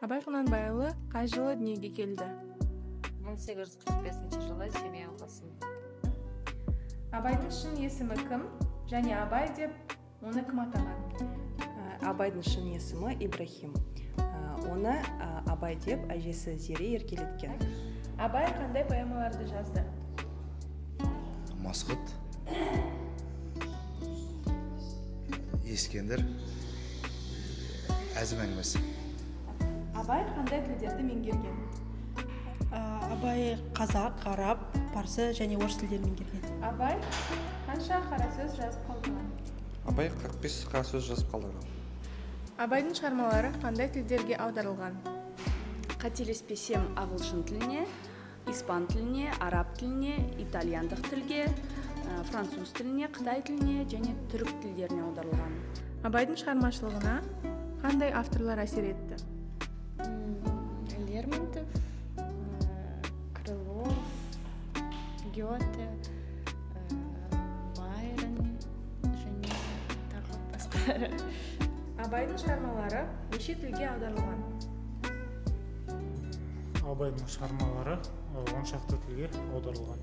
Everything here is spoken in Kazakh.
Абай Құнанбайұлы қай жылы дүниеге келді? 1845 жылы Семей облысында. Абайдың шын есімі кім? Және Абай деп оны кім атаған? Абайдың шын есімі Ибрахим. Оны Абай деп әжесі Зере еркелеткен. Абай қандай поэмаларды жазды? Масғұт, Ескендір, Әзім әңгімесі. Абай қандай тілдерді меңгерген? Абай қазақ, араб, парсы және орыс тілдерін меңгерген. Абай қанша қара сөз жазып қалдырған? Абай 45 қара сөз жазып қалдырған. Абайдың шығармалары қандай тілдерге аударылған? Қателеспесем, ағылшын тіліне, испан тіліне, араб тіліне, итальяндық тілге, француз тіліне, қытай тіліне және түрік тілдеріне аударылған. Абайдың шығармашылығына қандай авторлар әсер етті? Лермонтов, Крылов, Гёте, Байрон және тағы басқа. Абайдың шығармалары неше тілге аударылған? Абайдың шығармалары 10 шақты тілге аударылған.